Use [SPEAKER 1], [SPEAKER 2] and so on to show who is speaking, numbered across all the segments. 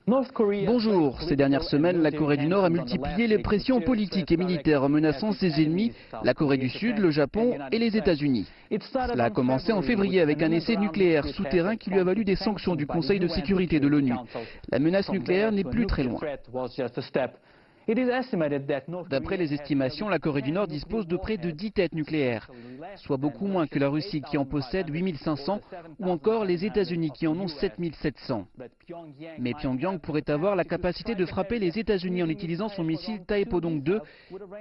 [SPEAKER 1] Bonjour. Ces dernières semaines, la Corée du Nord a multiplié les pressions politiques et militaires en menaçant ses ennemis, la Corée du Sud, le Japon et les États-Unis. Cela a commencé en février avec un essai nucléaire souterrain qui lui a valu des sanctions du Conseil de sécurité de l'ONU. La menace nucléaire n'est plus très loin. D'après les estimations, la Corée du Nord dispose de près de 10 têtes nucléaires, soit beaucoup moins que la Russie qui en possède 8500 ou encore les États-Unis qui en ont 7700. Mais Pyongyang pourrait avoir la capacité de frapper les États-Unis en utilisant son missile Taepodong 2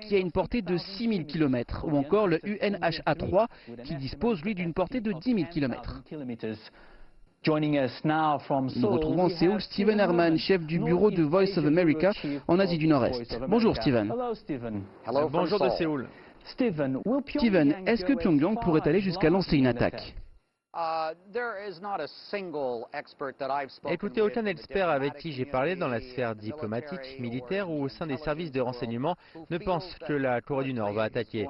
[SPEAKER 1] qui a une portée de 6000 km ou encore le UNHA-3 qui dispose lui d'une portée de 10 000 km. Nous retrouvons en Séoul Steven Herman, chef du bureau de Voice of America en Asie du Nord-Est. Bonjour Steven.
[SPEAKER 2] Bonjour de Séoul.
[SPEAKER 1] Steven, est-ce que Pyongyang pourrait aller jusqu'à lancer une attaque ?
[SPEAKER 2] Écoutez, aucun expert avec qui j'ai parlé dans la sphère diplomatique, militaire ou au sein des services de renseignement ne pense que la Corée du Nord va attaquer.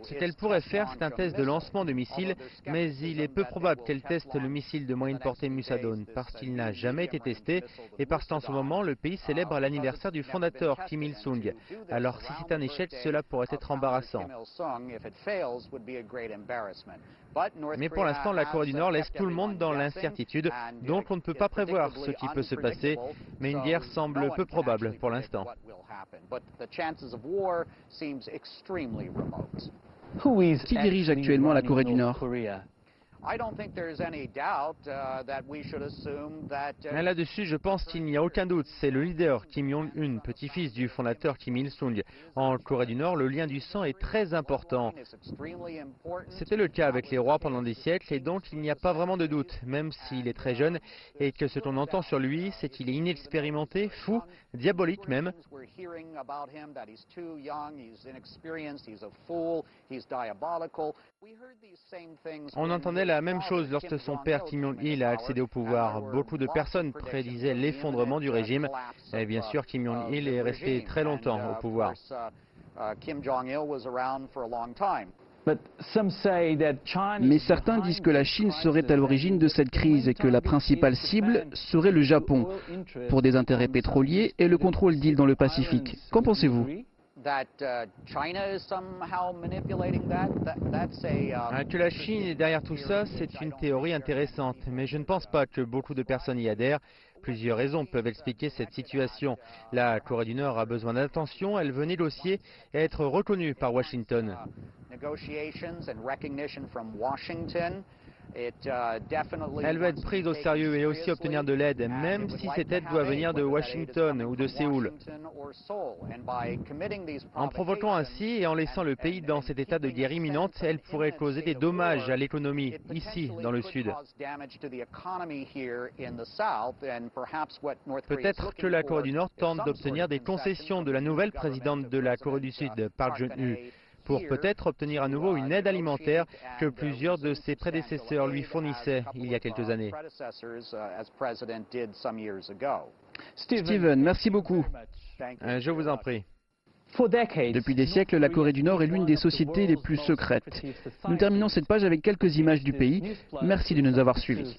[SPEAKER 2] Ce qu'elle pourrait faire, c'est un test de lancement de missiles, mais il est peu probable qu'elle teste le missile de moyenne portée Musadone, parce qu'il n'a jamais été testé et parce qu'en ce moment, le pays célèbre l'anniversaire du fondateur Kim Il-sung. Alors si c'est un échec, cela pourrait être embarrassant. Mais pour l'instant, la Corée du Nord laisse tout le monde dans l'incertitude, donc on ne peut pas prévoir ce qui peut se passer, mais une guerre semble peu probable pour l'instant.
[SPEAKER 1] Qui dirige actuellement la Corée du Nord ?
[SPEAKER 2] Là-dessus, je pense qu'il n'y a aucun doute, c'est le leader Kim Jong-un, petit-fils du fondateur Kim Il-sung. En Corée du Nord, le lien du sang est très important. C'était le cas avec les rois pendant des siècles et donc il n'y a pas vraiment de doute, même s'il est très jeune et que ce qu'on entend sur lui, c'est qu'il est inexpérimenté, fou, diabolique même. On entendait la même chose lorsque son père Kim Jong-il a accédé au pouvoir. Beaucoup de personnes prédisaient l'effondrement du régime. Et bien sûr, Kim Jong-il est resté très longtemps au pouvoir.
[SPEAKER 1] Mais certains disent que la Chine serait à l'origine de cette crise et que la principale cible serait le Japon, pour des intérêts pétroliers et le contrôle d'îles dans le Pacifique. Qu'en pensez-vous ?
[SPEAKER 2] Que la Chine est derrière tout ça, c'est une théorie intéressante, mais je ne pense pas que beaucoup de personnes y adhèrent. Plusieurs raisons peuvent expliquer cette situation. La Corée du Nord a besoin d'attention, elle veut négocier et être reconnue par Washington. Elle veut être prise au sérieux et aussi obtenir de l'aide, même si cette aide doit venir de Washington ou de Séoul. En provoquant ainsi et en laissant le pays dans cet état de guerre imminente, elle pourrait causer des dommages à l'économie, ici, dans le Sud. Peut-être que la Corée du Nord tente d'obtenir des concessions de la nouvelle présidente de la Corée du Sud, Park Geun-hye, pour peut-être obtenir à nouveau une aide alimentaire que plusieurs de ses prédécesseurs lui fournissaient il y a quelques années.
[SPEAKER 1] Steven, merci beaucoup.
[SPEAKER 2] Je vous en prie.
[SPEAKER 1] Depuis des siècles, la Corée du Nord est l'une des sociétés les plus secrètes. Nous terminons cette page avec quelques images du pays. Merci de nous avoir suivis.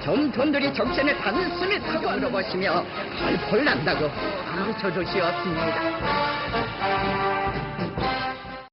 [SPEAKER 3] 정권들이 적신에 단숨에 타고 물어보시며 펄펄 난다고 가르쳐 주시었습니다.